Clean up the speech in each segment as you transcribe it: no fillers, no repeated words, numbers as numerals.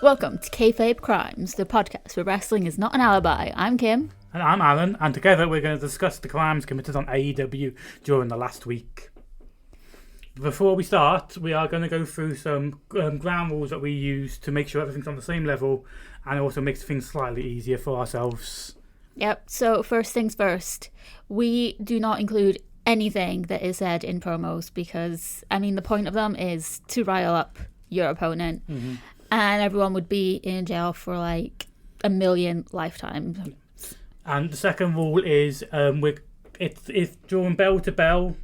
Welcome to Kayfabe Crimes, the podcast where wrestling is not an alibi. I'm Kim. And I'm Alan, and together we're going to discuss the crimes committed on AEW during the last week. Before we start, we are going to go through some ground rules that we use to make sure everything's on the same level, and it also makes things slightly easier for ourselves. Yep, so first things first, we do not include anything that is said in promos because, the point of them is to rile up your opponent. Mm-hmm. And everyone would be in jail for like a million lifetimes. And the second rule is if during bell to bell,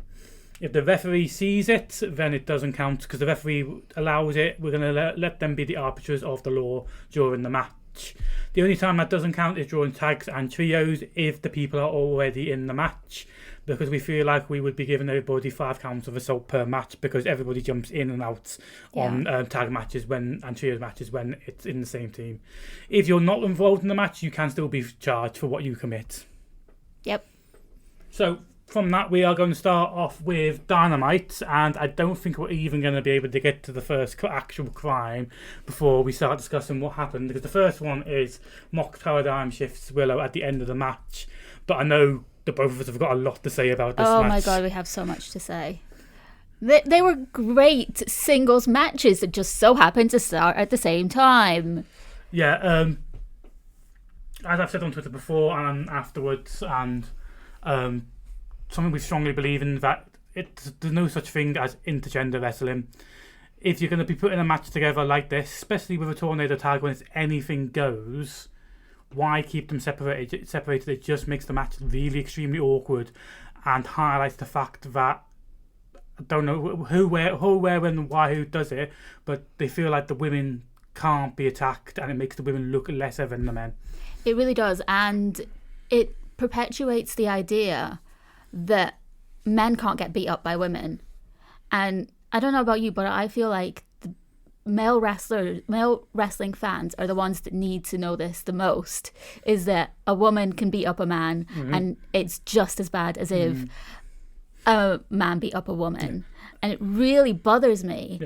if the referee sees it, then it doesn't count because the referee allows it. We're going to let them be the arbiters of the law during the match. The only time that doesn't count is during tags and trios if the people are already in the match, because we feel like we would be giving everybody 5 counts of assault per match because everybody jumps in and out on tag matches and trios matches when it's in the same team. If you're not involved in the match, you can still be charged for what you commit. Yep. So from that, we are going to start off with Dynamite, and I don't think we're even going to be able to get to the first actual crime before we start discussing what happened, because the first one is Mox paradigm shifts Willow at the end of the match, but I know that both of us have got a lot to say about this match. Oh my god, we have so much to say. They were great singles matches that just so happened to start at the same time. Yeah, as I've said on Twitter before and afterwards, and something we strongly believe in, that there's no such thing as intergender wrestling. If you're going to be putting a match together like this, especially with a tornado tag when it's anything goes, why keep them separated? It just makes the match really extremely awkward and highlights the fact that I don't know who, where, when, why, who does it, but they feel like the women can't be attacked, and it makes the women look lesser than the men. It really does, and it perpetuates the idea that men can't get beat up by women. And I don't know about you, but I feel like the male wrestling fans are the ones that need to know this the most, is that a woman can beat up a man, and it's just as bad as if a man beat up a woman. And it really bothers me.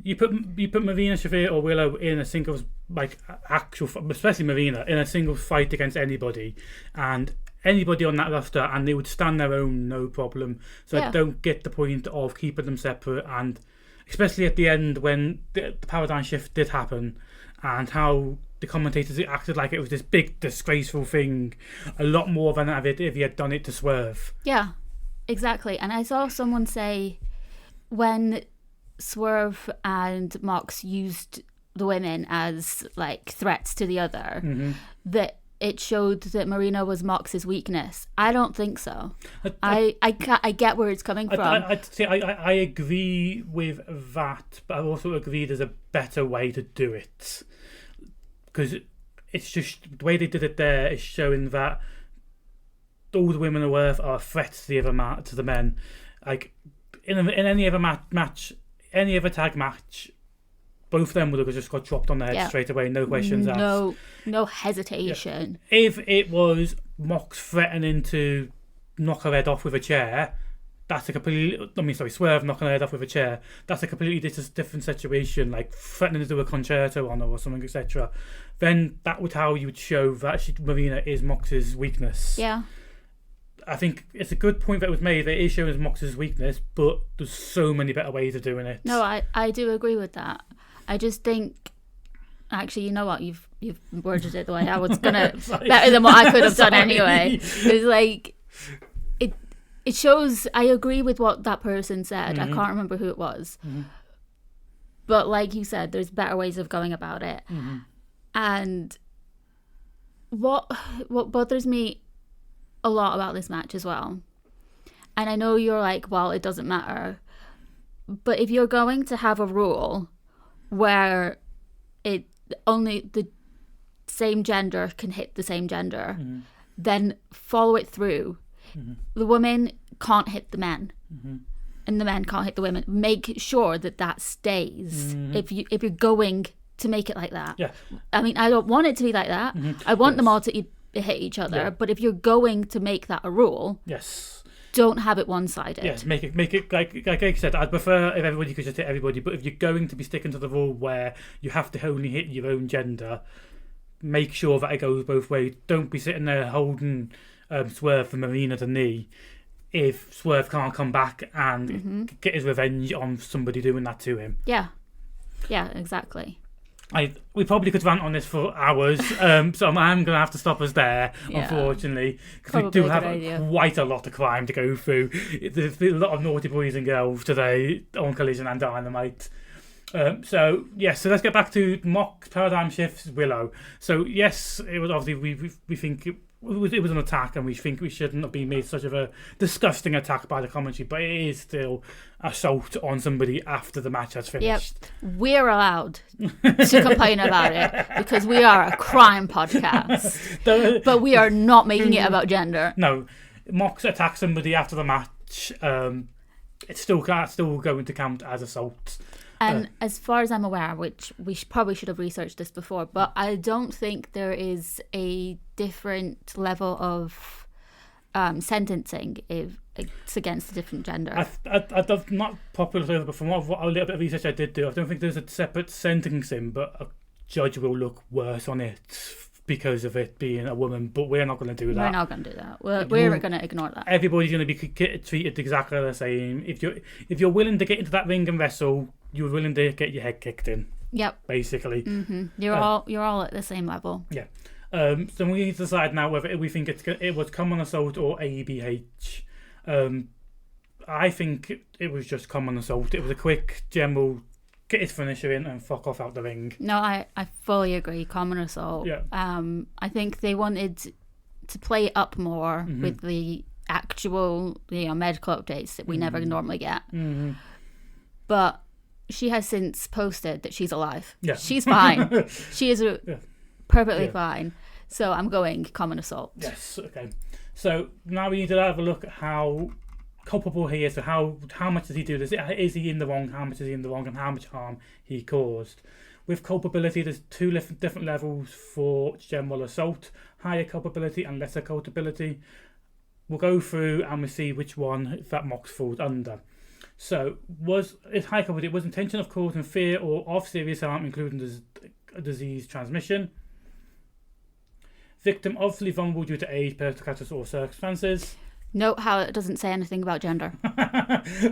You put Marina Shafir or Willow in a singles, especially Marina, in a singles fight against anybody, and anybody on that roster, and they would stand their own, no problem. So I don't get the point of keeping them separate, and especially at the end when the paradigm shift did happen, and how the commentators acted like it was this big disgraceful thing, a lot more than if he had done it to Swerve. Yeah, exactly. And I saw someone say when Swerve and Mox used the women as like threats to the other, that it showed that Marina was Mox's weakness. I don't think so. I get where it's coming from. I agree with that, but I also agree there's a better way to do it, because it's just the way they did it there is showing that all the women on Earth are threats to the men. Like in any other match, any other tag match, both of them would have just got dropped on their head straight away, no questions asked. No hesitation. Yeah. If it was Mox threatening to knock her head off with a chair, that's a Swerve knocking her head off with a chair, that's a completely different situation, like threatening to do a concerto on her or something, etc. Then that would how you would show that Marina is Mox's weakness. Yeah. I think it's a good point that was made that it is shown as Mox's weakness, but there's so many better ways of doing it. No, I do agree with that. I just think, actually, you know what? You've worded it the way I was gonna better than what I could have done anyway. It's like it shows. I agree with what that person said. I can't remember who it was, but like you said, there's better ways of going about it. And what bothers me a lot about this match as well, and I know you're like, well, it doesn't matter, but if you're going to have a rule where it only the same gender can hit the same gender, then follow it through. The women can't hit the men, and the men can't hit the women. Make sure that stays. If you're going to make it like that. Yeah. I don't want it to be like that. I want them all to hit each other, but if you're going to make that a rule, yes, don't have it one-sided. Yes, make it like I said. I'd prefer if everybody could just hit everybody, but if you're going to be sticking to the rule where you have to only hit your own gender, make sure that it goes both ways. Don't be sitting there holding Swerve from arena to knee if Swerve can't come back and get his revenge on somebody doing that to him. Yeah, exactly. We probably could rant on this for hours, so I'm going to have to stop us there, unfortunately, because we do have quite a lot of crime to go through. There's been a lot of naughty boys and girls today on Collision and Dynamite. So let's get back to Mox Paradigm Shifts Willow. So yes, it was obviously we think it was an attack, and we think we shouldn't have been made such of a disgusting attack by the commentary, but it is still assault on somebody after the match has finished. Yep, we're allowed to complain about it because we are a crime podcast, but we are not making it about gender. No, Mox attacks somebody after the match. It's still going to count as assault. And as far as I'm aware, which we probably should have researched this before, but I don't think there is a different level of sentencing if it's against a different gender. I've not popular, but from what a little bit of research I did do, I don't think there's a separate sentencing, but a judge will look worse on it because of it being a woman, but we're not going to do that. We're not going to do that. We're going to ignore that. Everybody's going to be treated exactly the same. If you're willing to get into that ring and wrestle, you're willing to get your head kicked in. Yep. Basically. Mm-hmm. You're all at the same level. Yeah. So we need to decide now whether we think it was common assault or AEBH. I think it was just common assault. It was a quick, general, get his finisher in and fuck off out the ring. No, I fully agree. Common assault. Yeah. I think they wanted to play it up more with the actual medical updates that we never normally get. Mm-hmm. But she has since posted that she's alive. Yeah. She's fine. She is perfectly fine. So I'm going common assault. Yes, okay. So now we need to have a look at how culpable he is. So how much does he do this? Is he in the wrong? How much is he in the wrong? And how much harm he caused? With culpability, there's two different levels for general assault. Higher culpability and lesser culpability. We'll go through and we'll see which one that Mox falls under. So, is high culpability was intention of causing fear or of serious harm, including disease transmission. Victim obviously vulnerable due to age, personal characteristics or circumstances. Note how it doesn't say anything about gender.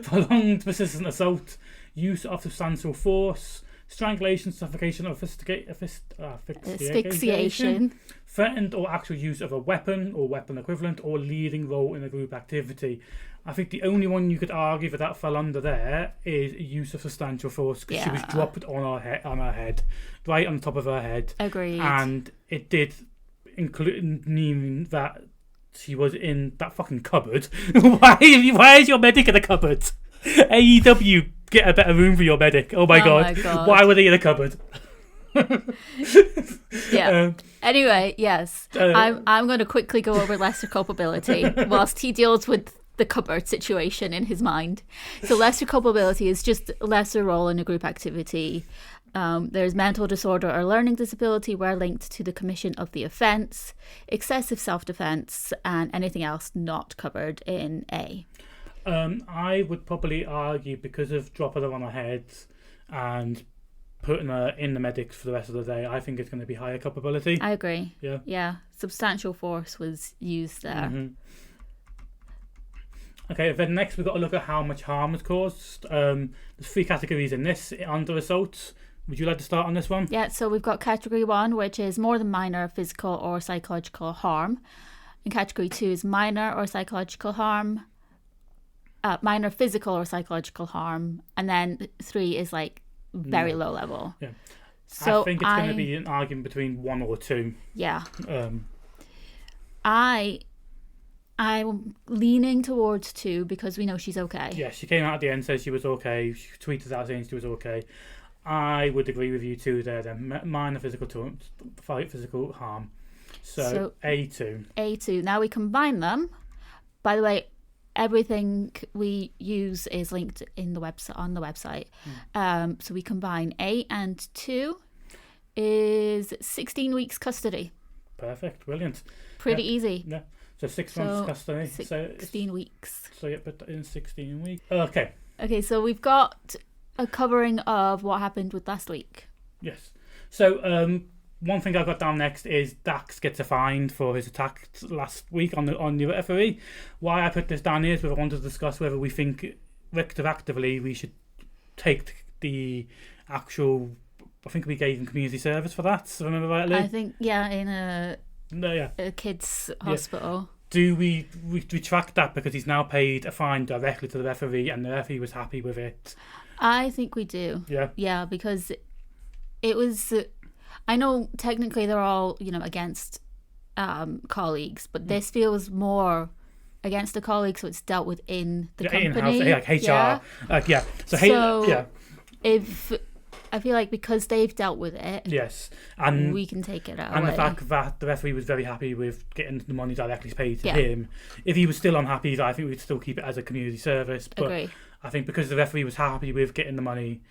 Prolonged persistent assault, use of substantial force, strangulation, suffocation or asphyxiation. Threatened or actual use of a weapon or weapon equivalent or leading role in a group activity. I think the only one you could argue that fell under there is use of substantial force because she was dropped on her head, right on top of her head. Agreed. And it did include mean that she was in that fucking cupboard. Why is your medic in a cupboard? AEW, get a better room for your medic. Oh my god. Why were they in a cupboard? Yeah. Anyway, yes. I'm going to quickly go over lesser culpability whilst he deals with the cupboard situation in his mind. So lesser culpability is just lesser role in a group activity. There's mental disorder or learning disability where linked to the commission of the offence, excessive self-defence, and anything else not covered in A. I would probably argue because of dropping her on her head and putting her in the medics for the rest of the day, I think it's going to be higher culpability. I agree. Yeah. Yeah. Substantial force was used there. Mm-hmm. Okay, then next we've got to look at how much harm was caused. There's three categories in this under assault. Would you like to start on this one? Yeah, so we've got category 1, which is more than minor physical or psychological harm. And category 2 is minor or psychological harm. Minor physical or psychological harm. And then 3 is like very low level. Yeah. So I think it's going to be an argument between 1 or 2. Yeah. I'm leaning towards 2 because we know she's okay. Yeah, she came out at the end, said she was okay. She tweeted out saying she was okay. I would agree with you 2 there then. Minor physical harm. So A2. A2. Now we combine them. By the way, everything we use is linked in the on the website. So we combine A and 2 is 16 weeks custody. Perfect. Brilliant. Pretty easy. Yeah. So 6 months custody. 16 weeks. So yeah, but in 16 weeks. Okay. Okay, so we've got a covering of what happened with last week. Yes. So one thing I got down next is Dax gets a fine for his attack last week on the referee. Why I put this down here is because I want to discuss whether we think retroactively we should take the actual. I think we gave him community service for that. If I remember rightly. I think in a kids' hospital. Yeah. Do we retract that because he's now paid a fine directly to the referee and the referee was happy with it? I think we do. Yeah. Yeah, because it was. I know technically they're all against colleagues, but this feels more against the colleagues, so it's dealt with in the company, like HR. Yeah. So if I feel like because they've dealt with it, yes, and we can take it out. And the fact that the referee was very happy with getting the money directly paid to him. If he was still unhappy, I think we'd still keep it as a community service. But Agree. I think because the referee was happy with getting the money,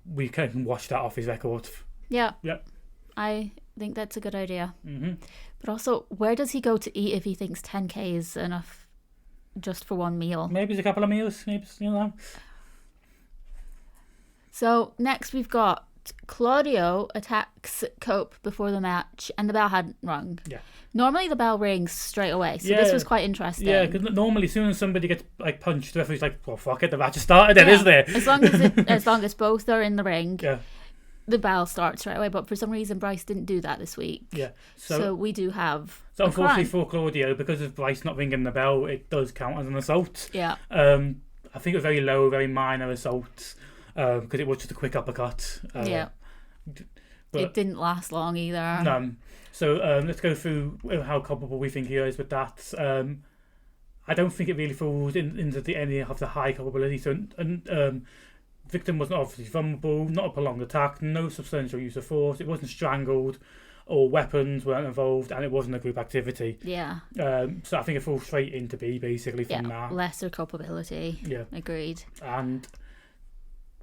we can wash that off his record. Yeah. Yep. I think that's a good idea. Mm-hmm. But also, where does he go to eat if he thinks 10k is enough just for one meal? Maybe it's a couple of meals. Maybe So next we've got Claudio attacks Cope before the match, and the bell hadn't rung. Yeah. Normally the bell rings straight away, so this was quite interesting. Yeah, because normally as soon as somebody gets punched, the referee's like, "Well, fuck it, the match has started." Then, isn't it? As long as both are in the ring. Yeah. The bell starts right away, but for some reason Bryce didn't do that this week. Yeah. So we do have. So unfortunately for Claudio, because of Bryce not ringing the bell, it does count as an assault. Yeah. I think it was very low, very minor assault, because it was just a quick uppercut. Yeah. But it didn't last long either. No. So let's go through how culpable we think he is with that. I don't think it really falls into any of the high culpability. So victim was not obviously vulnerable, not a prolonged attack, no substantial use of force, it wasn't strangled, or weapons weren't involved, and it wasn't a group activity. Yeah. So I think it falls straight into B, basically, from that. Lesser culpability. Yeah. Agreed. And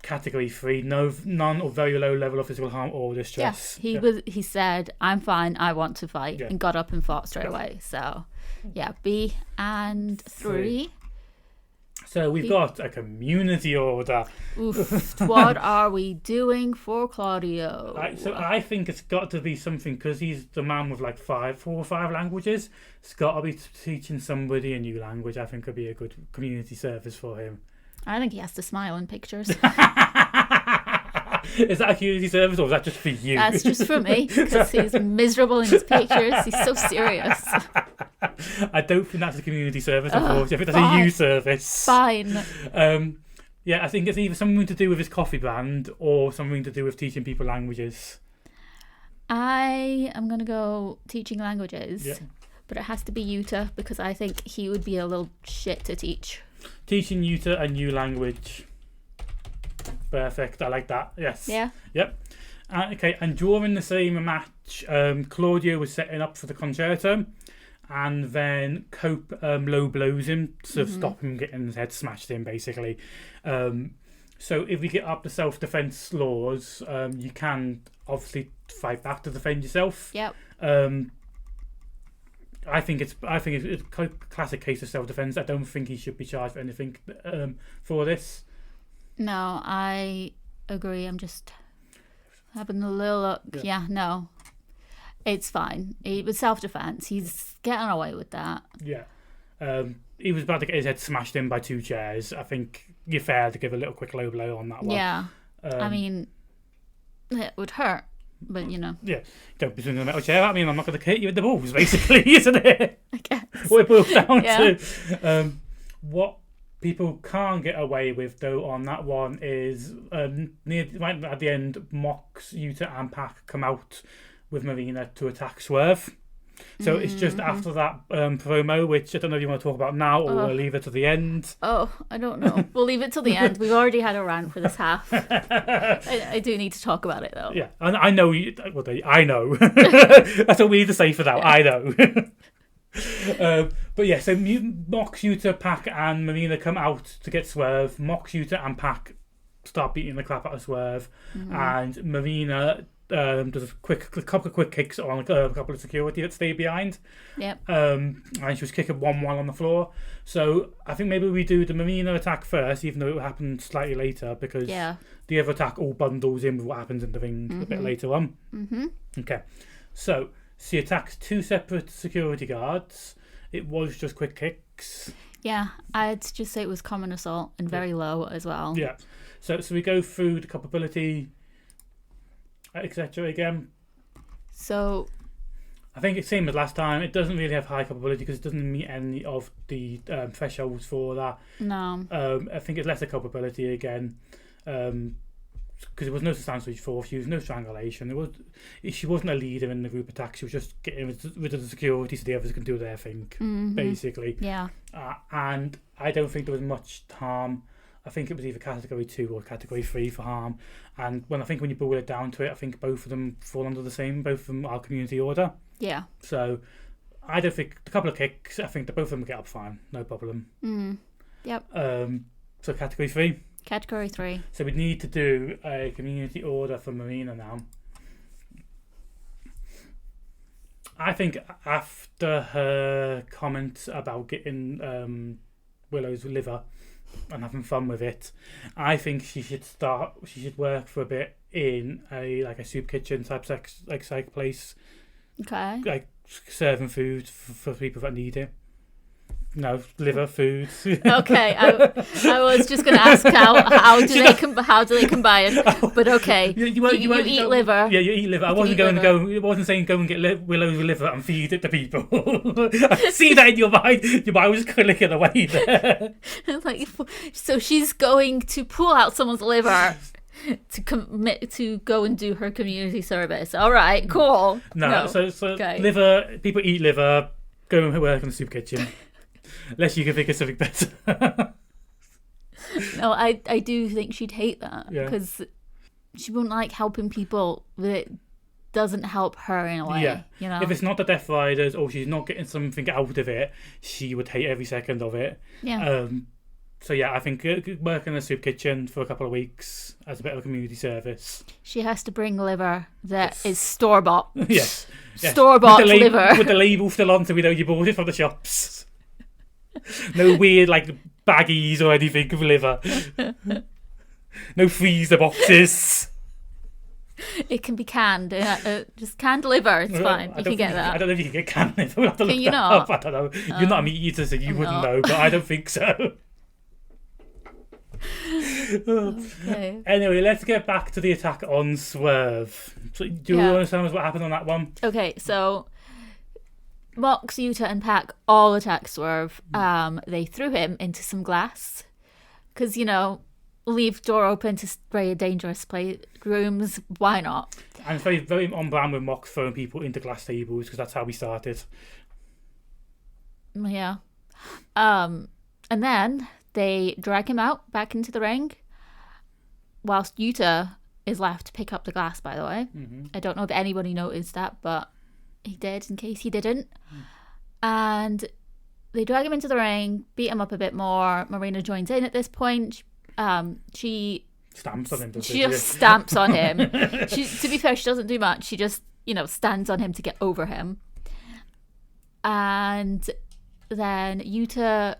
category 3, none or very low level of physical harm or distress. Yeah, he said, "I'm fine, I want to fight," and got up and fought straight away. So, yeah, B and 3. So we've got a community order. Oof, what are we doing for Claudio? I think it's got to be something, because he's the man with like 4 or 5 languages. It's got to be teaching somebody a new language. I think could be a good community service for him. I think he has to smile in pictures. Is that a community service or is that just for you? That's just for me, because he's miserable in his pictures. He's so serious. I don't think that's a community service, unfortunately. I think that's a you service. Fine. Yeah, I think it's either something to do with his coffee brand or something to do with teaching people languages. I am going to go teaching languages, but it has to be Utah, because I think he would be a little shit to teach. Teaching Utah a new language. Perfect. I like that. Yes. Yeah. Yep. Okay. And during the same match, Claudio was setting up for the concerto, and then Cope low blows him to stop him getting his head smashed in, basically. So if we get up the self-defense laws, you can obviously fight back to defend yourself. Yep. I think it's a classic case of self-defense. I don't think he should be charged for anything for this. No, I agree. I'm just having a little look. Yeah, no. It's fine. It was self-defense. He's getting away with that. Yeah. He was about to get his head smashed in by 2 chairs. I think you're fair to give a little quick low blow on that one. Yeah. I mean, it would hurt, but Yeah. Don't be swinging a metal chair at me and I'm not going to hit you with the balls, basically, isn't it? I guess. What it boils down to. What people can't get away with, though, on that one is right at the end, Mox, Utah and Pac come out with Marina to attack Swerve. So it's just after that promo, which I don't know if you want to talk about now or we'll leave it to the end. Oh, I don't know. We'll leave it till the end. We've already had a rant for this half. I do need to talk about it, though. Yeah, and I know. I know. That's all we need to say for that. I know. But yeah, so Mox, Utah, Pac and Marina come out to get Swerve. Mox, Utah and Pac start beating the crap out of Swerve. And Marina does a couple of quick kicks on a couple of security that stayed behind. Yep. And she was kicking one while on the floor. So I think maybe we do the Marina attack first, even though it happened slightly later, because the other attack all bundles in with what happens in the ring a bit later on. Okay. So she attacks 2 separate security guards. It was just quick kicks. Yeah, I'd just say it was common assault and very low as well. Yeah. So we go through the culpability, etc. again. So I think it's same as last time. It doesn't really have high culpability because it doesn't meet any of the thresholds for that. No. I think it's lesser culpability again. Because there was no substantial force, there was no strangulation. She wasn't a leader in the group attack. She was just getting rid of the security so the others can do their thing, basically. Yeah. And I don't think there was much harm. I think it was either category 2 or category 3 for harm. And when you boil it down to it, I think both of them fall under the same. Both of them are community order. Yeah. So I don't think a couple of kicks. I think that both of them get up fine, no problem. Yep. So category 3. Category 3. So we need to do a community order for Marina now. I think after her comments about getting Willow's liver and having fun with it, I think she should work for a bit in a soup kitchen type psych place. Okay. Like serving food for people that need it. No, liver food. Okay, I was just going to ask how do they combine? But okay, you eat liver. Yeah, you eat liver. I wasn't saying go and get Willow's liver and feed it to people. I see that in your mind. Your mind was clicking away there. So she's going to pull out someone's liver to commit to go and do her community service. All right, cool. No. So okay. Liver. People eat liver. Go and work in the soup kitchen. Unless you can think of something better. No, I do think she'd hate that because she wouldn't like helping people that it doesn't help her in a way. Yeah. You know? If it's not the Death Riders or she's not getting something out of it, she would hate every second of it. Yeah. So yeah, I think work in a soup kitchen for a couple of weeks as a bit of a community service. She has to bring liver that is store-bought. Yes. Store-bought liver. With the label still on so we know you bought it from the shops. No weird baggies or anything of liver. No freezer boxes. It can be canned. Just canned liver. It's fine. You can get that. I don't know if you can get canned liver. We'll have to can you not? Up. I don't know. You're not a meat eater, so you wouldn't know. But I don't think so. Okay. Anyway, let's get back to the attack on Swerve. So, do you want to tell us what happened on that one? Okay, so Mox, Yuta, and Pac all attacked Swerve. They threw him into some glass because, leave door open to spray dangerous playrooms. Why not? And it's very, very on brand with Mox throwing people into glass tables because that's how we started. Yeah. And then they drag him out back into the ring whilst Yuta is left to pick up the glass, by the way. Mm-hmm. I don't know if anybody noticed that, but he did in case he didn't. And they drag him into the ring, beat him up a bit more. Marina joins in at this point. She stamps on him. She just stamps on him. To be fair, she doesn't do much. She just, stands on him to get over him. And then Yuta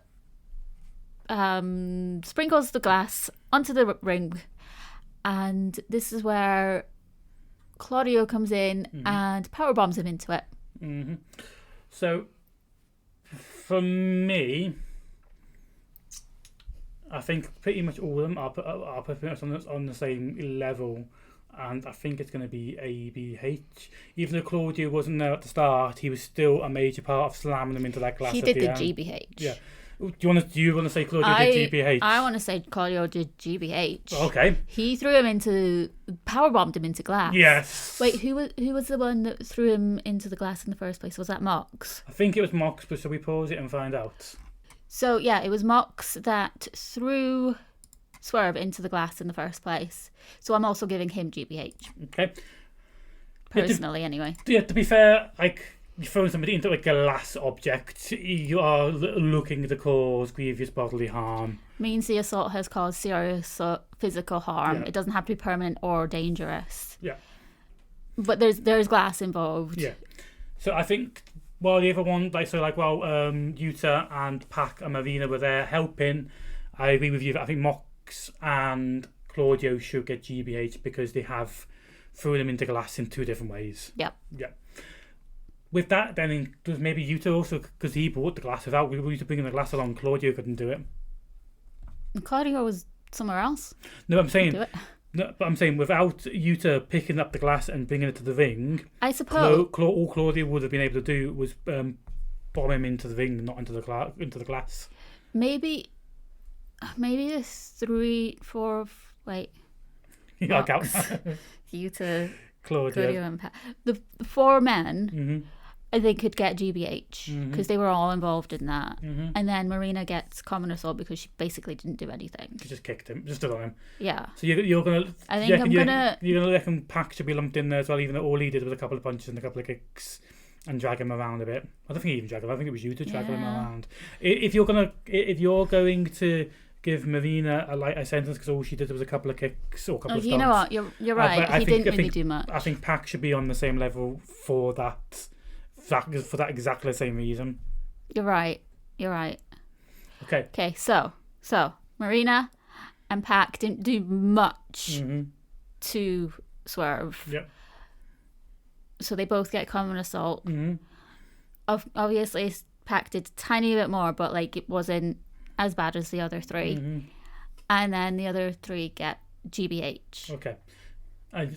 sprinkles the glass onto the ring. And this is where Claudio comes in and power bombs him into it. Mm-hmm. So, for me, I think pretty much all of them are pretty much on the same level, and I think it's going to be ABH. Even though Claudio wasn't there at the start, he was still a major part of slamming them into that glass. He did the GBH. Yeah. Do you want to say Claudio did GBH? I want to say Claudio did GBH. Okay. He threw him power bombed him into glass. Yes. Wait, who was the one that threw him into the glass in the first place? Was that Mox? I think it was Mox, but shall we pause it and find out? So yeah, it was Mox that threw Swerve into the glass in the first place. So I'm also giving him GBH. Okay. Personally, anyway. Yeah, to be fair, you throw somebody into a glass object, you are looking to cause grievous bodily harm. Means the assault has caused serious physical harm. Yeah. It doesn't have to be permanent or dangerous. Yeah. But there's glass involved. Yeah. So I think while the other one, Yuta and Pac and Marina were there helping, I agree with you that I think Mox and Claudio should get GBH because they have thrown them into glass in 2 different ways. Yep. Yeah. With that, then does maybe Yuta also, because he brought the glass without Yuta bringing the glass along, Claudio couldn't do it. And Claudio was somewhere else. No, I'm saying. Do it. No, but I'm saying without Yuta picking up the glass and bringing it to the ring, I suppose all Claudio would have been able to do was bomb him into the ring and not into the glass. maybe there's 3, 4. Wait. Yeah, I'll count. Yuta, Claudio and Pat. The 4 men. Mm-hmm. I think could get GBH because they were all involved in that. Mm-hmm. And then Marina gets common assault because she basically didn't do anything. She just kicked him, just stood on him. Yeah. So you're gonna. I think you're gonna. You're gonna reckon Pac should be lumped in there as well, even though all he did was a couple of punches and a couple of kicks, and drag him around a bit. I don't think he even dragged him. I think it was you to drag him around. If you're going to give Marina a lighter sentence because all she did was a couple of kicks or a couple of stomps. You know what? You're right. He didn't really do much. I think Pac should be on the same level for that exactly the same reason. You're right. Okay. So Marina and Pac didn't do much to Swerve. Yep. So they both get common assault. Mm-hmm. Obviously, Pac did a tiny bit more, but it wasn't as bad as the other 3. Mm-hmm. And then the other 3 get GBH. Okay.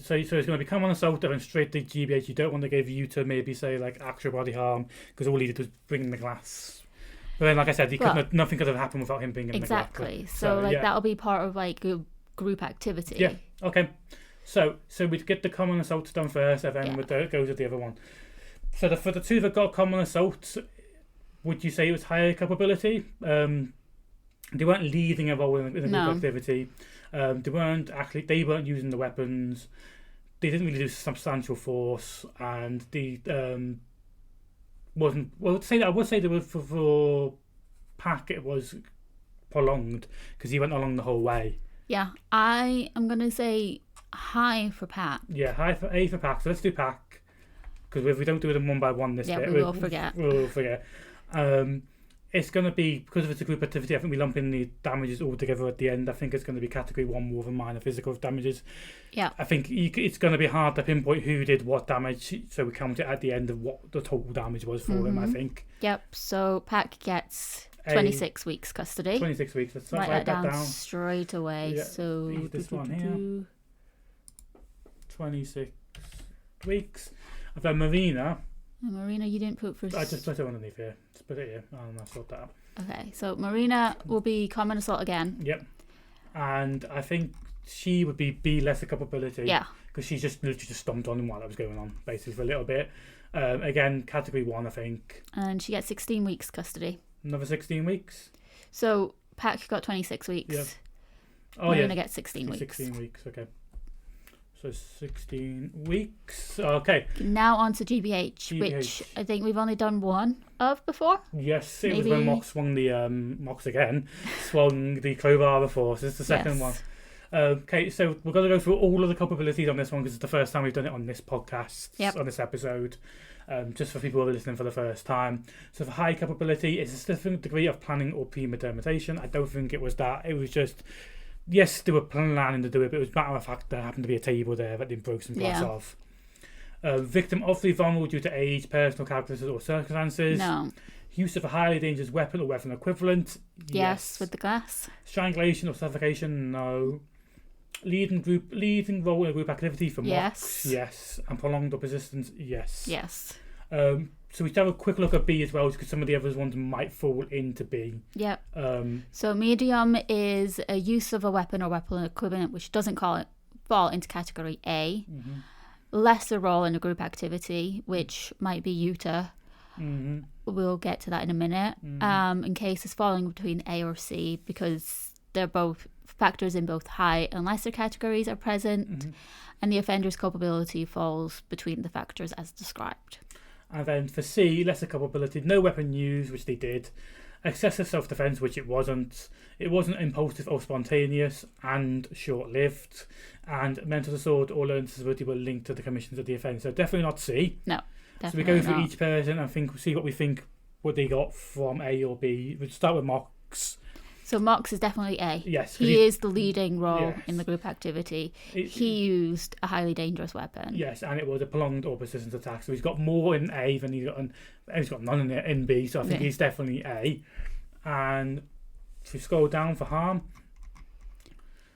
So it's going to be common assault and straight to GBH. You don't want to give you to maybe say actual body harm because all he did was bring in the glass. But then, like I said, nothing could have happened without him bringing in the glass. Exactly. So that'll be part of a group activity. Yeah. Okay. So we'd get the common assault done first, and then go to the other one. So for the 2 that got common assault, would you say it was higher capability? They weren't leading a role in a group activity. They weren't using the weapons. They didn't really do substantial force, and they wasn't. Well, I would say they were for Pac. It was prolonged because he went along the whole way. Yeah, I am gonna say high for Pac. Yeah, high for A for Pac. So let's do Pac because if we don't do them one by one this bit, we will forget. We'll forget. It's going to be, because of it's a group activity, I think we lump in the damages all together at the end. I think it's going to be category 1 more than minor physical damages. Yeah. I think it's going to be hard to pinpoint who did what damage, so we count it at the end of what the total damage was for him, I think. Yep, so Pac gets 26 weeks custody. 26 weeks. Let's write that down straight away. Yeah. So this one here. 26 weeks. I've got Marina. Marina, you didn't put for... I just put it underneath here. Just put it here and I'll sort that out. Okay, so Marina will be common assault again. Yep. And I think she would be B lesser capability. Yeah. Because she just literally just stomped on him while that was going on, basically, for a little bit. Again, category 1, I think. And she gets 16 weeks custody. Another 16 weeks. So Pac got 26 weeks. Yeah. Marina gets 16 weeks. 16 weeks, okay. So 16 weeks. Okay. Now on to GBH, which I think we've only done 1 of before. Yes, it was when Mox swung the swung the crowbar before. So it's the second one. Okay, so we're going to go through all of the capabilities on this one because it's the first time we've done it on this podcast, on this episode. Just for people who are listening for the first time. So for high capability, it's a different degree of planning or premeditation. I don't think it was that. It was just... Yes, they were planning to do it, but it was a matter of fact there happened to be a table there that they broke some glass off. Victim obviously vulnerable due to age, personal characteristics or circumstances. No. Use of a highly dangerous weapon or weapon equivalent. Yes, with the glass. Strangulation or suffocation. No. Leading role in a group activity for Mox. Yes. And prolonged or persistence. Yes. Yes. So we should have a quick look at B as well, because some of the other ones might fall into B. Yep. So medium is a use of a weapon or weapon equivalent which doesn't fall into category A. Mm-hmm. Lesser role in a group activity, which might be Yuta. Mm-hmm. We'll get to that in a minute. Mm-hmm. In cases falling between A or C, because they're both factors in both high and lesser categories are present, and the offender's culpability falls between the factors as described. And then for C, lesser culpability, no weapon used, which they did. excessive self-defense, which it wasn't. It wasn't impulsive or spontaneous and short-lived. And mental disorder or learning disability were linked to the commissions of the offence. So definitely not C. No, so we go through each person and see what we think what they got from A or B. We'll start with Mox. So Mox is definitely A. Yes. He is the leading role in the group activity. He used a highly dangerous weapon. Yes, and it was a prolonged or persistent attack. So he's got more in A than he's got none in B. So I think he's definitely A. And if we scroll down for harm.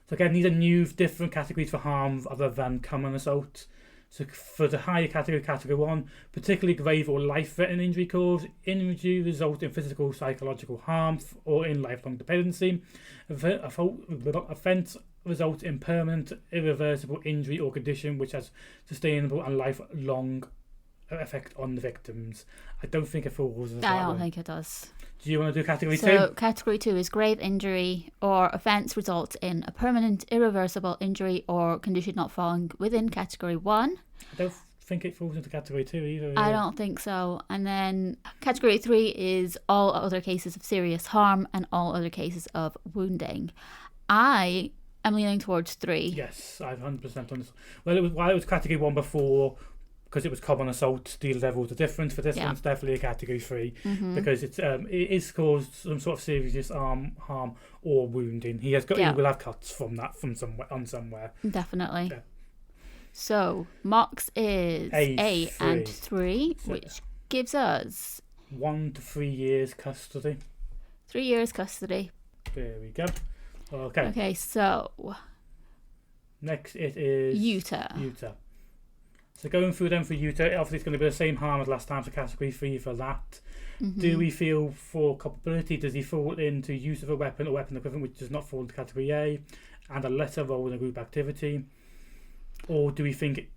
So again, these are new, different categories for harm other than common assault. So for the higher category, category 1, particularly grave or life-threatening injury cause, injury results in physical, psychological harm or in lifelong dependency. Offence results in permanent, irreversible injury or condition which has sustainable and lifelong effect on the victims. I don't think it falls as that I don't one. think it does. Do you want to do category 2? So category 2 is grave injury or offence results in a permanent, irreversible injury or condition not falling within category 1. I don't think it falls into category 2 either. I don't think so. And then category 3 is all other cases of serious harm and all other cases of wounding. I am leaning towards 3. Yes, I've 100% on this. Well, it was category 1 before, because it was common assault, the levels are different. For this one, it's definitely a category 3 because it is caused some sort of serious harm or wounding. He will have cuts from that from somewhere. Definitely. Yeah. So Mox is A and 3, which gives us 1 to 3 years custody. 3 years custody. There we go. Okay. Okay, so next it is Utah. So going through them for Utah, obviously it's going to be the same harm as last time, so category 3 for that. Do we feel for culpability? Does he fall into use of a weapon or weapon equivalent which does not fall into category A and a lesser role in a group activity? Or do we think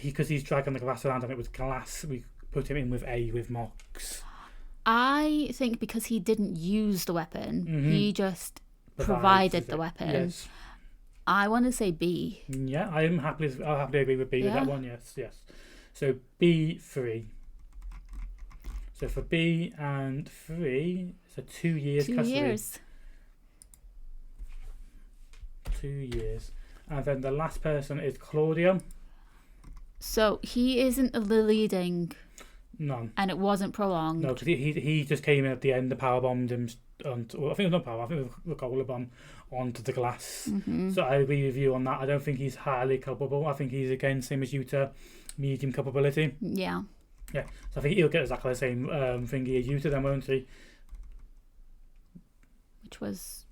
because he's dragging the glass around and it was glass, we put him in with A with Mox? I think because he didn't use the weapon, he just provided the weapon. Yes. I want to say B. Yeah, I'll happily agree with B with that one. Yes. So B3. So for B and 3, so 2 years custody. 2 years. 2 years. And then the last person is Claudia. So he isn't the leading. None. And it wasn't prolonged. No, because he just came in at the end, the power bombed him. I think it was not power. I think it was the cola bomb onto the glass. So I agree with you on that. I don't think he's highly culpable. I think he's again same as Utah, medium culpability. Yeah. So I think he'll get exactly the same thingy as Utah then, won't he? Which was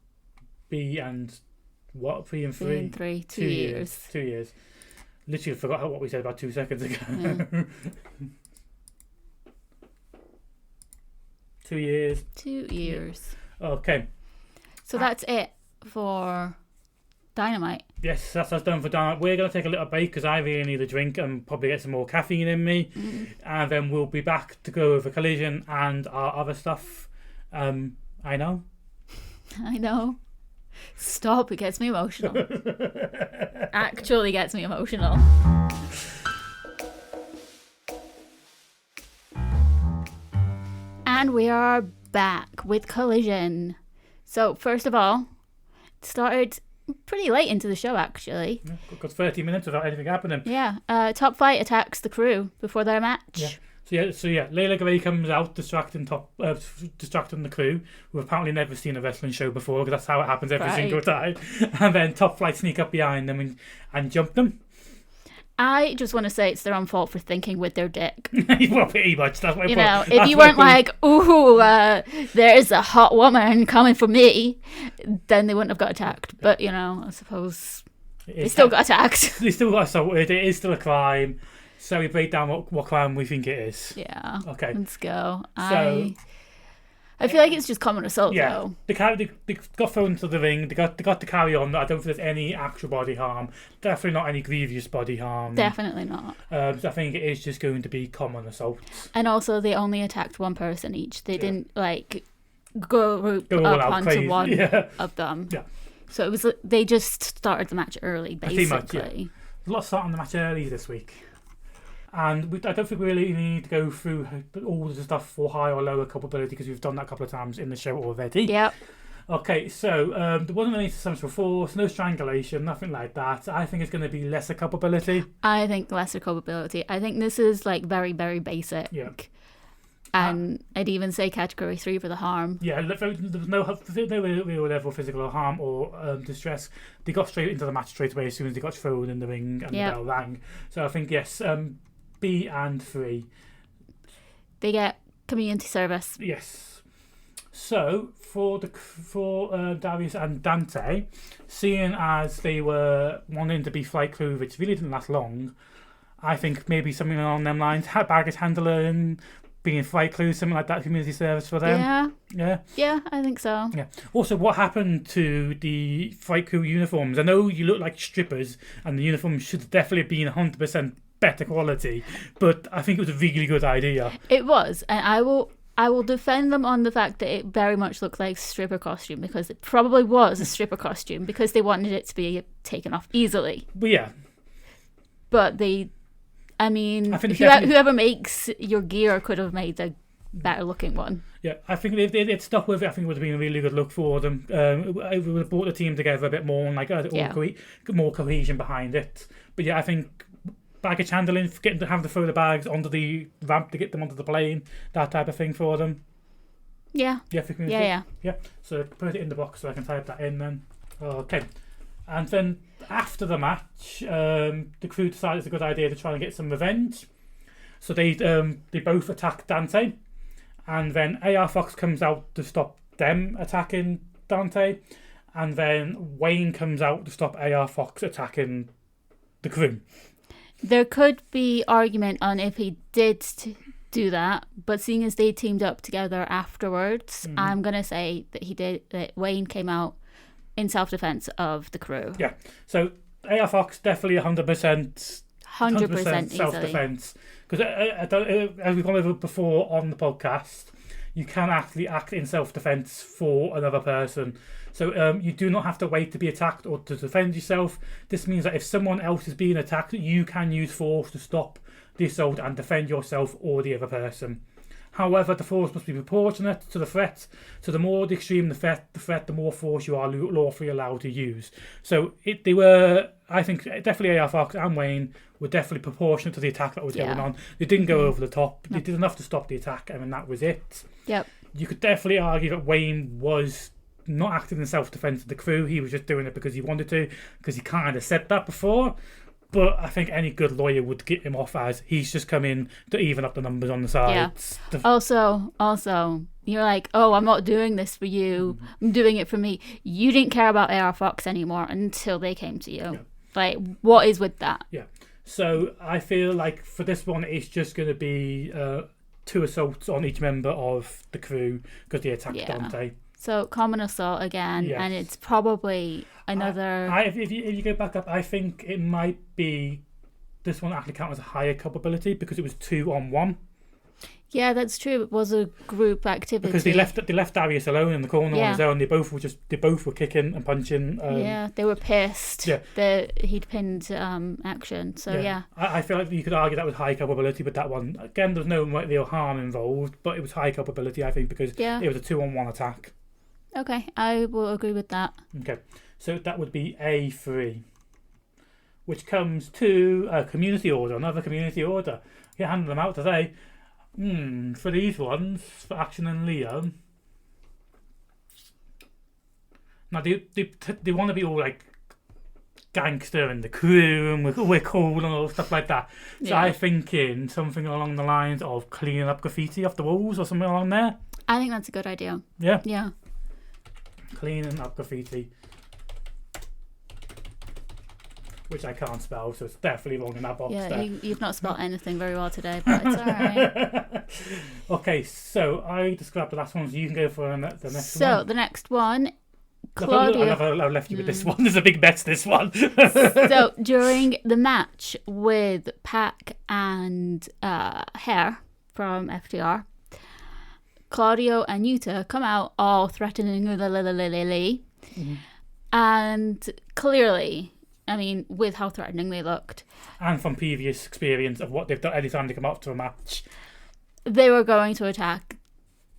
B and what? 3 and 3. B and 3. 2 years. 2 years. Literally forgot what we said about 2 seconds ago. Yeah. 2 years. 2 years. Okay. So that's it for Dynamite. Yes, that's us done for Dynamite. We're going to take a little break because I really need a drink and probably get some more caffeine in me. And then we'll be back to go over Collision and our other stuff. I know. Stop, it gets me emotional. Actually gets me emotional. And we are back with Collision. So first of all, it started pretty late into the show actually. Yeah, got 30 minutes without anything happening. Yeah, Top Flight attacks the crew before their match. So Layla Gray comes out distracting the crew, who've apparently never seen a wrestling show before, because that's how it happens every single time. And then Top Flight sneak up behind them and jump them. I just want to say it's their own fault for thinking with their dick. Well, pretty much. That's my point. If you weren't like, ooh, there's a hot woman coming for me, then they wouldn't have got attacked. But, I suppose they still got attacked. They still got assaulted. It is still a crime. So we break down what crime we think it is. Yeah. Okay. Let's go. So, I feel like it's just common assault, though. They got thrown into the ring. They got to carry on. I don't think there's any actual body harm. Definitely not any grievous body harm. Definitely not. So I think it is just going to be common assault. And also, they only attacked one person each. They didn't go up onto crazy. One of them. Yeah. So it was they just started the match early, basically. Pretty much, yeah. There's a lot starting the match early this week. And I don't think we really need to go through all the stuff for high or lower culpability because we've done that a couple of times in the show already. Yep. Okay, so there wasn't any substantial force, no strangulation, nothing like that. I think it's going to be lesser culpability. I think lesser culpability. I think this is like very, very basic. Yeah. And I'd even say category 3 for the harm. Yeah, there was no real level of physical harm or distress. They got straight into the match straight away as soon as they got thrown in the ring and the bell rang. So I think, yes, B and 3. They get community service. Yes. So for Darius and Dante, seeing as they were wanting to be flight crew, which really didn't last long, I think maybe something along them lines, baggage handling, being flight crew, something like that, community service for them. Yeah, I think so. Yeah. Also, what happened to the flight crew uniforms? I know you look like strippers, and the uniforms should have definitely have been 100% better quality, but I think it was a really good idea. It was, and I will defend them on the fact that it very much looked like stripper costume, because it probably was a stripper costume because they wanted it to be taken off easily. But yeah. But I mean, whoever makes your gear could have made a better looking one. Yeah, I think if they'd stuck with it, I think it would have been a really good look for them. It would have brought the team together a bit more and more cohesion behind it. But yeah, I think baggage handling, getting to have to throw the bags onto the ramp to get them onto the plane, that type of thing for them. Yeah. Yeah. So put it in the box so I can type that in then. Okay. And then after the match, the crew decided it's a good idea to try and get some revenge. So they both attack Dante, and then AR Fox comes out to stop them attacking Dante, and then Wayne comes out to stop AR Fox attacking the crew. There could be argument on if he did do that, but seeing as they teamed up together afterwards, I'm gonna say that he did. That Wayne came out in self-defense of the crew. Yeah. So AR Fox definitely 100% self-defense. Because as we've gone over before on the podcast, you can actually act in self-defense for another person. So you do not have to wait to be attacked or to defend yourself. This means that if someone else is being attacked, you can use force to stop the assault and defend yourself or the other person. However, the force must be proportionate to the threat. So the more extreme the threat, the more force you are lawfully allowed to use. So they were, I think, definitely AR Fox and Wayne were definitely proportionate to the attack that was going on. They didn't go over the top. They did enough to stop the attack, and that was it. Yep. You could definitely argue that Wayne was not acting in self-defense of the crew. He was just doing it because he wanted to, because he kind of said that before. But I think any good lawyer would get him off as he's just come in to even up the numbers on the sides. Yeah. Also, you're like, oh, I'm not doing this for you. I'm doing it for me. You didn't care about AR Fox anymore until they came to you. Yeah. Like, what is with that? Yeah. So I feel like for this one, it's just going to be 2 assaults on each member of the crew because they attacked Dante. So common assault again, and it's probably another. If you go back up, I think it might be this one actually counts as a higher culpability because it was 2-on-1. Yeah, that's true. It was a group activity because they left Darius alone in the corner on his own. They both were kicking and punching. They were pissed that he'd pinned action. So I feel like you could argue that was high culpability, but that one again, there's no real harm involved, but it was high culpability, I think, because it was a 2-on-1 attack. Okay, I will agree with that. Okay, so that would be A3, which comes to a community order, another community order. You handle them out today. For these ones, for Action and Leo. Now they want to be all like gangster and the crew and we're cool and all stuff like that. So I'm thinking something along the lines of cleaning up graffiti off the walls or something along there. I think that's a good idea. Yeah. Yeah. Cleaning up graffiti, which I can't spell, so it's definitely wrong in that box. Yeah, you've not spelled anything very well today, but it's all right. Okay, so I described the last one, so you can go for the next one. So the next one, Claudia. I left you with this one. There's a big mess, this one. So during the match with Pac and Hare from FTR, Claudio and Yuta come out all threatening and clearly I mean, with how threatening they looked. And from previous experience of what they've done anytime they come up to a match. They were going to attack.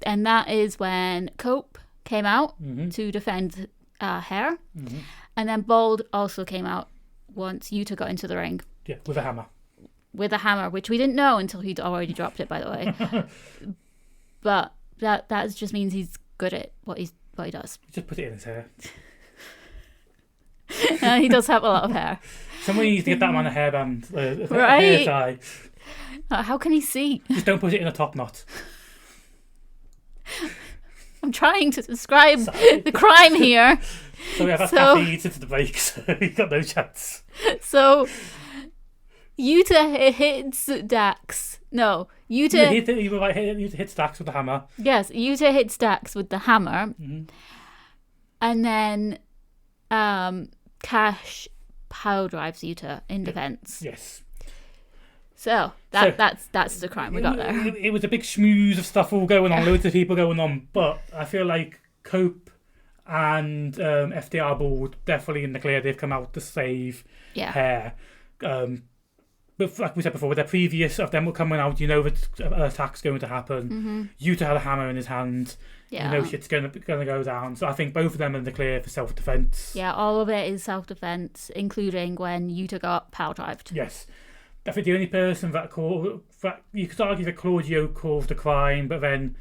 And that is when Cope came out to defend Hair. Mm-hmm. And then Bold also came out once Yuta got into the ring. Yeah, with a hammer. With a hammer, which we didn't know until he'd already dropped it, by the way. But that just means he's good at what he does. Just put it in his hair. He does have a lot of hair. Someone needs to get that man a hairband. Right? Hair tie. How can he see? Just don't put it in a top knot. I'm trying to describe the crime here. So yeah, that's Kathy eats into the break, so he got no chance. So Yuta hits Dax. No, Yuta hits Dax with the hammer. Yes, Yuta hits Dax with the hammer. Mm-hmm. And then Cash power drives Yuta in defense. Yes. So that's the crime we got there. It was a big schmooze of stuff all going on, loads of people going on, but I feel like Cope and FDR Ball definitely in the clear. They've come out to save Hair. But like we said before, with the previous of them coming out, you know that an attack's going to happen. Mm-hmm. Yuta had a hammer in his hand. Yeah. You know shit's going to go down. So I think both of them are in the clear for self-defense. Yeah, all of it is self-defense, including when Yuta got power drived. Yes. I think the only person that you could argue that Claudio caused the crime, but then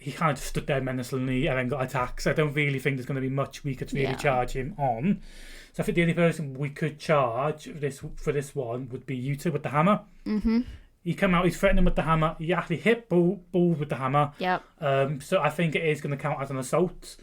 he kind of stood there menacingly and then got attacked. So I don't really think there's going to be much we could really charge him on. So I think the only person we could charge for this one would be Yuta with the hammer. Mm-hmm. He come out, he's threatening with the hammer. He actually hit Ball with the hammer. Yep. So I think it is going to count as an assault.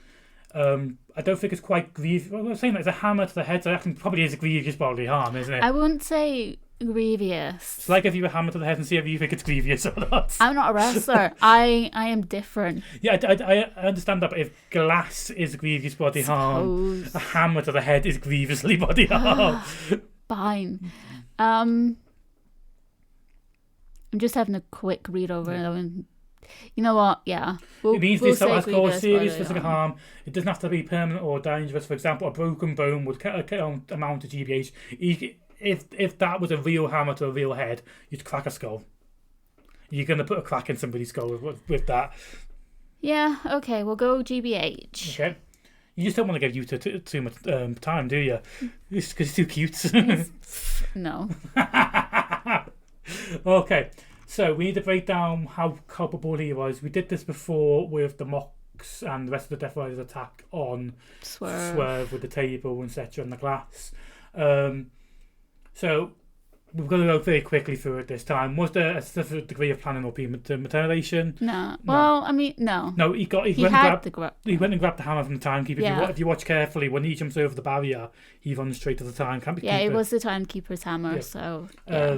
I don't think it's quite grievous. Well, I'm saying that it's a hammer to the head, so that probably is a grievous bodily harm, isn't it? I wouldn't say grievous. It's like if you were hammer to the head and see if you think it's grievous or not. I'm not a wrestler. I am different. Yeah, I understand that, but if glass is grievous body harm, a hammer to the head is grievously body harm. Fine. I'm just having a quick read over and you know what? Yeah. It means this has caused serious physical harm. It doesn't have to be permanent or dangerous. For example, a broken bone would amount to GBH. If that was a real hammer to a real head, you'd crack a skull. You're going to put a crack in somebody's skull with that. Yeah, okay, we'll go GBH. Okay. You just don't want to give you too much time, do you? Just because he's too cute. No. Okay, so we need to break down how culpable he was. We did this before with the Mox and the rest of the Death Riders attack on Swerve with the table and etc. on the glass. So we're going to go very quickly through it this time. Was there a specific degree of planning or premeditation? No. Well, I mean, no. No, he went and grabbed the hammer from the timekeeper. Yeah. If you watch carefully, when he jumps over the barrier, he runs straight to the timekeeper. Yeah, it was the timekeeper's hammer. Yeah. So. Yeah.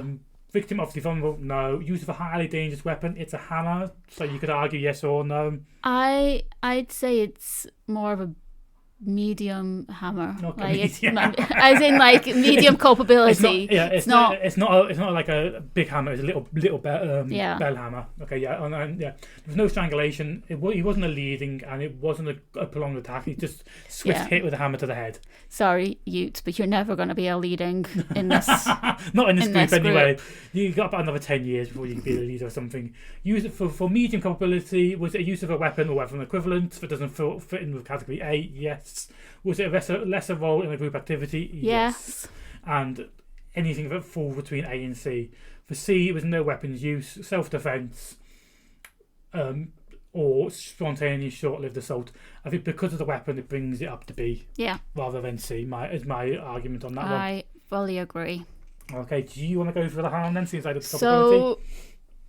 Victim obviously vulnerable. No. Use of a highly dangerous weapon. It's a hammer, so you could argue yes or no. I'd say it's more of a medium hammer, medium. As in like medium culpability. It's not like a big hammer. It's a little bell hammer. Okay, yeah. There's no strangulation. He wasn't a leading, and it wasn't a prolonged attack. He just swift hit with a hammer to the head. Sorry, Utes, but you're never going to be a leading in this. Not in this group anyway. You got about another 10 years before you can be a leader or something. Use it for medium culpability. Was it a use of a weapon or weapon equivalent that doesn't fit in with category A? Yes. Was it a lesser role in a group activity? Yes. And anything that falls between A and C. For C, it was no weapons use, self-defense, or spontaneous short-lived assault. I think because of the weapon, it brings it up to B. Yeah. Rather than C. Is my argument on that one. I fully agree. Okay. Do you want to go for the harm then? Since I did the culpability.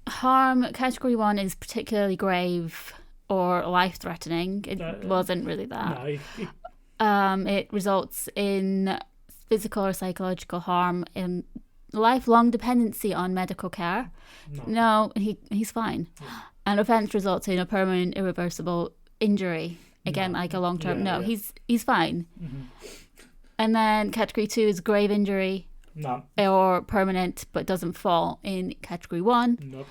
So, harm category 1 is particularly grave or life-threatening. It wasn't really that. No. It results in physical or psychological harm, in lifelong dependency on medical care. No, he's fine. Yeah. An offence results in a permanent, irreversible injury. Again, like a long-term. He's fine. Mm-hmm. And then category 2 is grave injury. No. Or permanent but doesn't fall in category 1. No.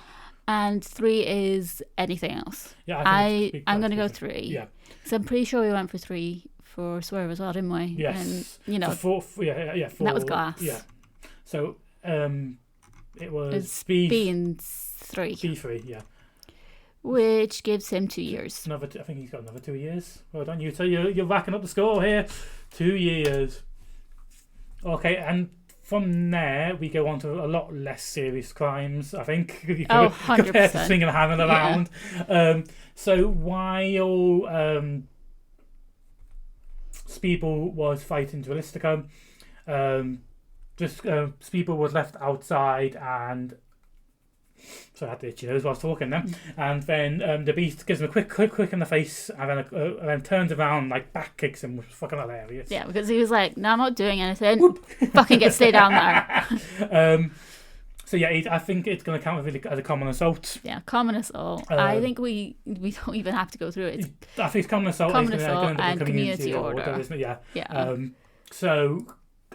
And 3 is anything else. Yeah, I'm going to go 3. Yeah. So I'm pretty sure we went for 3 for Swerve as well, didn't we? Yes. And, that was glass. Yeah. So it was B and 3. B3, yeah. Which gives him 2 years. I think he's got another 2 years. Well done, you. So you're racking up the score here. 2 years. Okay, and from there we go on to a lot less serious crimes, I think. 100%. Compared to swinging a hammer around. So while Speedball was fighting Dralistico, Speedball was left outside and... So I had to itchy nose while I was talking then. And then the Beast gives him a quick in the face and then turns around, like back kicks him, which was fucking hilarious. Yeah, because he was like, no, I'm not doing anything. Fucking stay down there. So yeah, I think it's going to count as a common assault. Yeah, common assault. I think we don't even have to go through it. I think it's common assault. Common assault and community order. Isn't it? Yeah. Yeah. So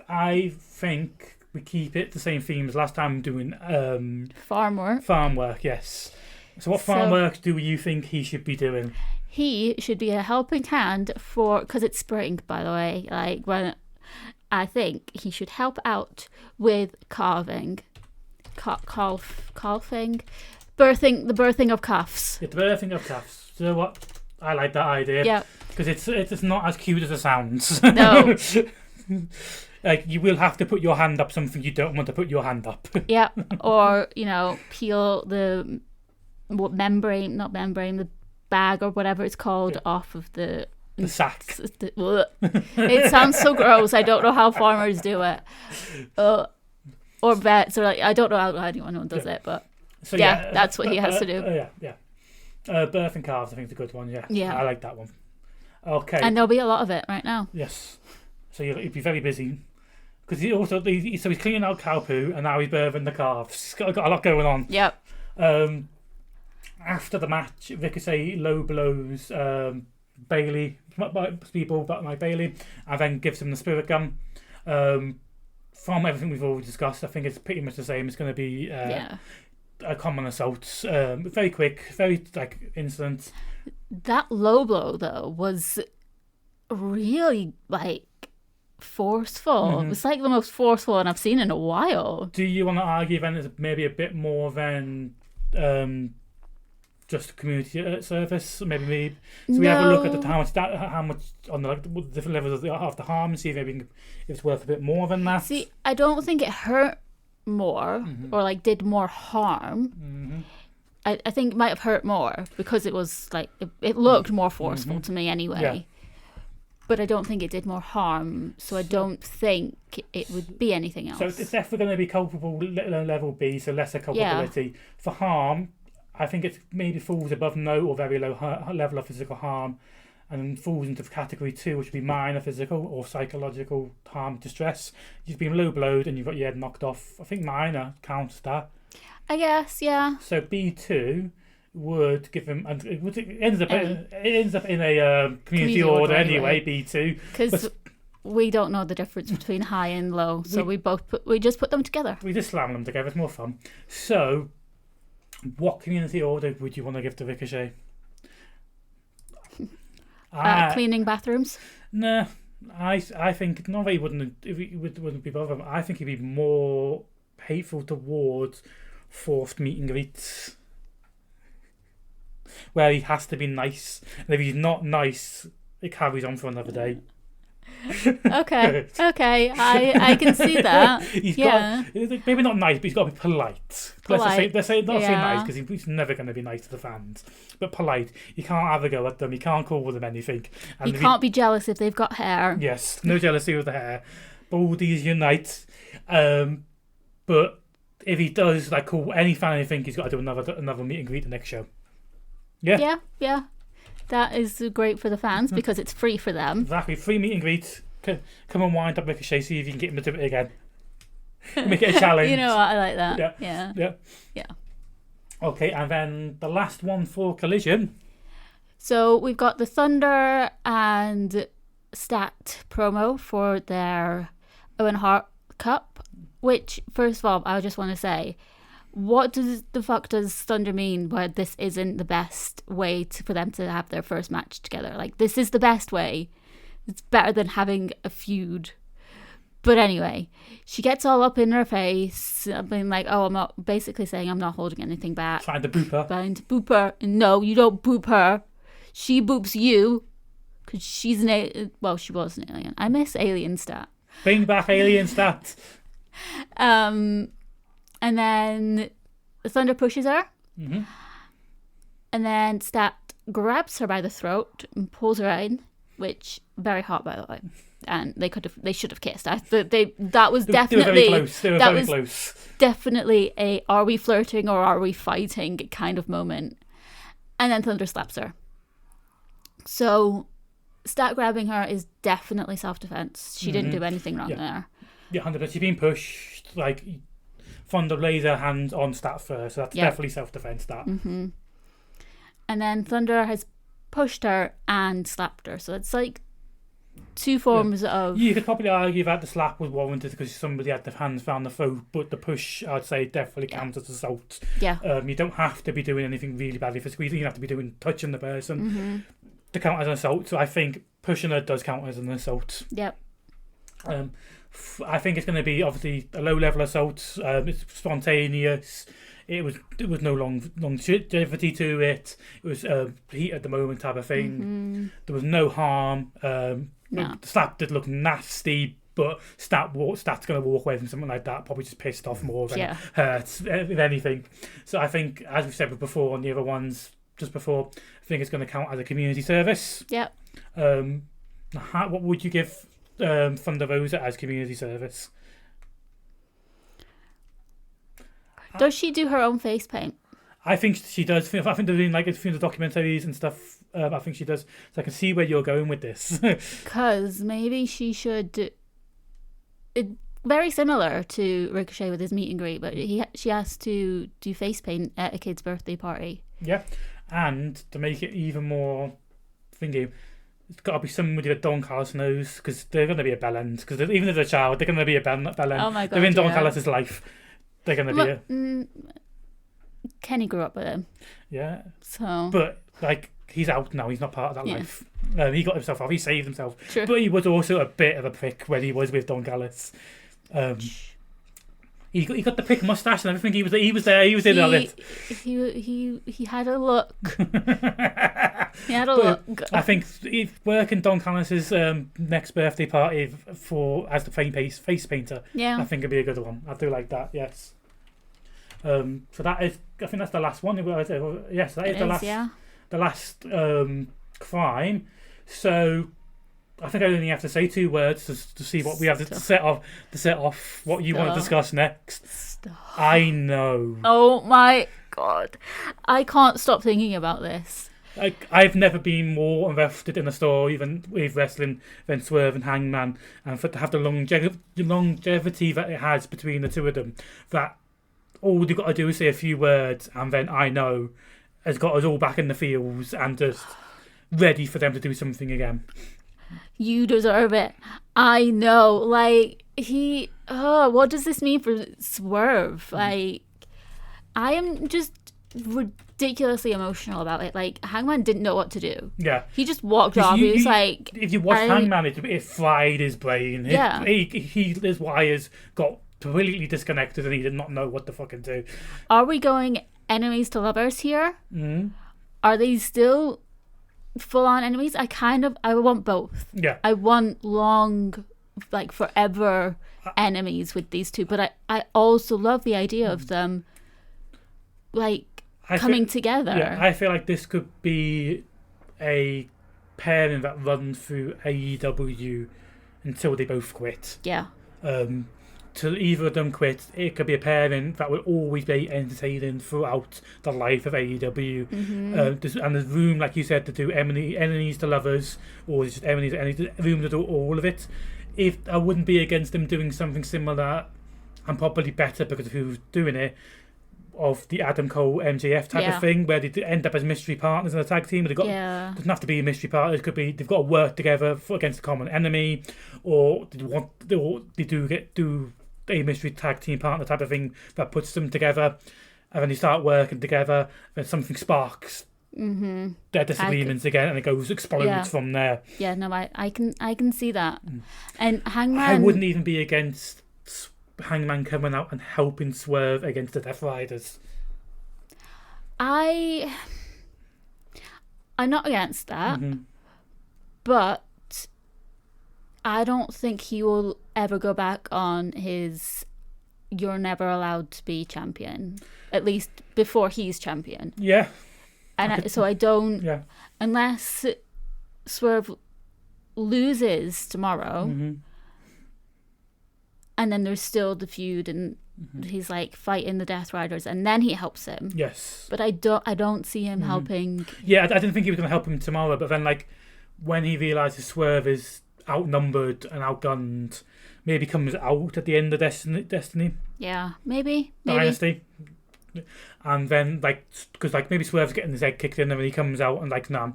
I think we keep it the same theme as last time, doing farm work. Farm work, yes. So what farm work do you think he should be doing? He should be a helping hand because it's spring, by the way. Like, when I think he should help out with calving, calving, the birthing of calves. Yeah, the birthing of calves. So what? I like that idea. Yeah. Because it's not as cute as it sounds. No. Like, you will have to put your hand up something you don't want to put your hand up. Yeah, or, peel the the bag or whatever it's called off of the sack. It sounds so gross. I don't know how farmers do it. Or vets, or I don't know how anyone does it, but so, that's what he has to do. Birth and calves, I think, is a good one, Yeah. I like that one. Okay. And there'll be a lot of it right now. Yes. So he'll be very busy. Because he's cleaning out cow poo and now he's birthing the calves. He's got a lot going on. Yep. After the match, Ricochet low blows Bailey, Speedball, but like Bailey, and then gives him the spirit gun. From everything we've already discussed, I think it's pretty much the same. It's going to be a common assault. Very quick, very instant. That low blow though was really forceful. Mm-hmm. It was the most forceful one I've seen in a while. Do you want to argue then it's maybe a bit more than just community service? Maybe so we have a look at how much on the different levels of the harm, and see if maybe if it's worth a bit more than that. See, I don't think it hurt more or did more harm. Mm-hmm. I think it might have hurt more because it was it looked more forceful to me anyway. Yeah. But I don't think it did more harm, so I don't think it would be anything else. So it's definitely going to be culpable level B, so lesser culpability. Yeah. For harm, I think it maybe falls above no or very low level of physical harm, and falls into category 2, which would be minor physical or psychological harm, distress. You've been low blowed and you've got your head knocked off. I think minor counts that. I guess, yeah. So B2 would give him, and it ends up in a community order anyway. B2, because we don't know the difference between high and low, so we just put them together. We just slam them together. It's more fun. So, what community order would you want to give to Ricochet? Cleaning bathrooms. Nah, I think not that he wouldn't be bothered. I think he'd be more hateful towards forced meet and greets, where he has to be nice, and if he's not nice, it carries on for another day. Okay, I can see that. He's got maybe not nice, but he's got to be polite. Let's say not say nice, because he's never going to be nice to the fans, but polite. You can't have a go at them. You can't call them anything. And you can't be jealous if they've got hair. Yes, no jealousy with the hair. Baldies unite. But if he does call any fan anything, he's got to do another meet and greet the next show. Yeah. That is great for the fans because it's free for them. Exactly, free meet and greet. Come and wind up Ricochet, see if you can get him to do it again. Make it a challenge. You know what? I like that. Yeah. Okay, and then the last one for Collision. So we've got the Thunder and Stat promo for their Owen Hart Cup, which, first of all, I just want to say, what the fuck does Thunder mean where this isn't the best way for them to have their first match together? This is the best way. It's better than having a feud. But anyway, she gets all up in her face, being like, "Oh, I'm not," basically saying, "I'm not holding anything back." Trying to boop her. Trying to boop her. And no, you don't boop her. She boops you. Because she's an alien. Well, she was an alien. I miss alien stat. Bring back alien stat. And then Thunder pushes her. Mm-hmm. And then Stat grabs her by the throat and pulls her in, which very hot, by the way. And they should have kissed. That was definitely they were very close. They were very close. Definitely a "are we flirting or are we fighting" kind of moment. And then Thunder slaps her. So Stat grabbing her is definitely self-defense. She didn't do anything wrong there. Yeah, 100%. She's been pushed. Like, Thunder lays her hands on Stat first, so that's definitely self-defense. That. Mm-hmm. And then Thunder has pushed her and slapped her. So it's like two forms of... You could probably argue that the slap was warranted because somebody had their hands around the throat, but the push, I'd say, definitely counts as assault. Yeah. You don't have to be doing anything really badly for squeezing. You have to be touching the person to count as an assault. So I think pushing her does count as an assault. Yep. I think it's going to be obviously a low-level assault. It's spontaneous. It was no longevity to it. It was heat at the moment type of thing. Mm-hmm. There was no harm. No. The slap did look nasty, but Stat's going to walk away from something like that, probably just pissed off more than hurt, if anything. So I think, as we said before on the other ones, just before, I think it's going to count as a community service. Yep. What would you give Thunder Rosa as community service? Does she do her own face paint? I think she does. I think they're doing like a few of the documentaries and stuff. I think she does. So I can see where you're going with this. Because maybe she should. Very similar to Ricochet with his meet and greet, but she has to do face paint at a kid's birthday party. Yeah, and to make it even more thingy, it's got to be somebody that Don Callis knows, because they're going to be a bell end. Because even as a child, they're going to be a bell end. Oh my God, they're in Don Callis' life. They're going to be Kenny grew up with him. Yeah. So. But, like, he's out now. He's not part of that life. He got himself off. He saved himself. True. But he was also a bit of a prick when he was with Don Callis. He got the prick mustache and everything. He was there. He was in on it. He had a look. He had a look. I think working Don Callis' next birthday party as the face painter. Yeah. I think it'd be a good one. I do like that. Yes. So that is. I think that's the last one. Yes, that is the last. Yeah. The last crime. So I think I only have to say 2 words to see what we have to set off what you want to discuss next. Stop. I know. Oh my God, I can't stop thinking about this. I've never been more invested in a story with wrestling than Swerve and Hangman, and to have the longevity that it has between the two of them. That all you've got to do is say a few words, and then I know has got us all back in the fields and just ready for them to do something again. You deserve it. I know. Like, what does this mean for Swerve? Like, I am just ridiculously emotional about it. Like, Hangman didn't know what to do. Yeah. He just walked off. He was like... If you watch Hangman, it fried his brain. Yeah. His wires got completely disconnected and he did not know what to fucking do. Are we going enemies to lovers here? Mm-hmm. Are they still full-on enemies? I want both. Yeah. I want long, like, forever enemies with these two, but I also love the idea of them, like, coming together. Yeah, I feel like this could be a pairing that runs through AEW until they both quit. Yeah. To either of them quit, it could be a pairing that will always be entertaining throughout the life of AEW. Mm-hmm. And there's room, like you said, to do enemies to lovers, or just enemies room to do all of it. If I wouldn't be against them doing something similar, and probably better because of who's doing it, of the Adam Cole MJF type of thing, where they end up as mystery partners in a tag team. Doesn't have to be a mystery partner. It could be they've got to work together against a common enemy, or they do a mystery tag team partner type of thing that puts them together, and then they start working together. Then something sparks their disagreements again, and it explodes from there. Yeah, no, I can see that. And Hangman, I wouldn't even be against Hangman coming out and helping Swerve against the Death Riders. I'm not against that, but I don't think he will ever go back on his "you're never allowed to be champion," at least before he's champion. Yeah. And so I don't... Yeah. Unless Swerve loses tomorrow, and then there's still the feud, and he's like fighting the Death Riders, and then he helps him. Yes. But I don't see him helping. Yeah, I didn't think he was going to help him tomorrow, but then like when he realises Swerve is outnumbered and outgunned, maybe comes out at the end of Destiny. Yeah, maybe. Dynasty. And then, like, because like maybe Swerve's getting his head kicked in, and then he comes out and like, nah,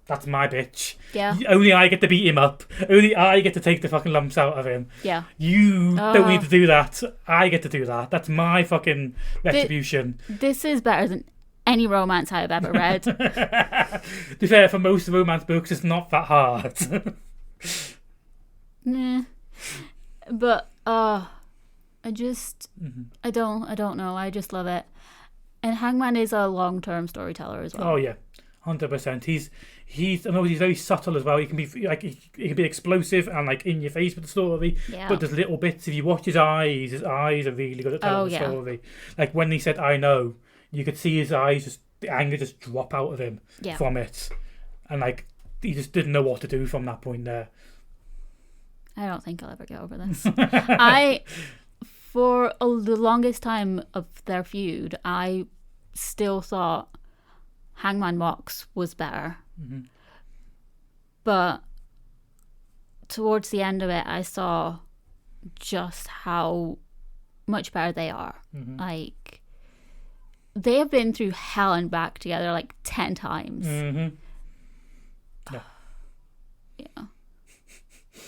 that's my bitch. Yeah. Only I get to beat him up. Only I get to take the fucking lumps out of him. Yeah. You don't need to do that. I get to do that. That's my fucking retribution. This is better than any romance I've ever read. To be fair, for most romance books, it's not that hard. Nah. But I just I don't know. I just love it. And Hangman is a long-term storyteller as well. Oh yeah, 100%. He's I know he's very subtle as well. He can be like he can be explosive and like in your face with the story. Yeah. But there's little bits. If you watch his eyes are really good at telling the story. Like when he said "I know," you could see his eyes the anger just drop out of him from it, and like he just didn't know what to do from that point there. I don't think I'll ever get over this. For the longest time of their feud, I still thought Hangman Mox was better. But towards the end of it, I saw just how much better they are. Like, they have been through hell and back together like 10 times. Yeah.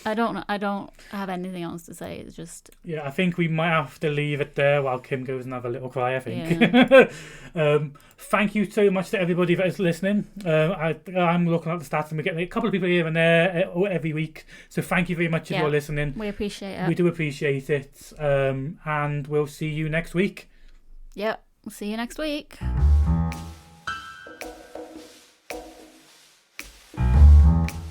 I don't have anything else to say. It's just... Yeah, I think we might have to leave it there while Kim goes and have a little cry, I think. Yeah. Thank you so much to everybody that is listening. I'm looking at the stats and we're getting a couple of people here and there every week. So thank you very much if you're listening. We appreciate it. We do appreciate it. And we'll see you next week. Yep, we'll see you next week.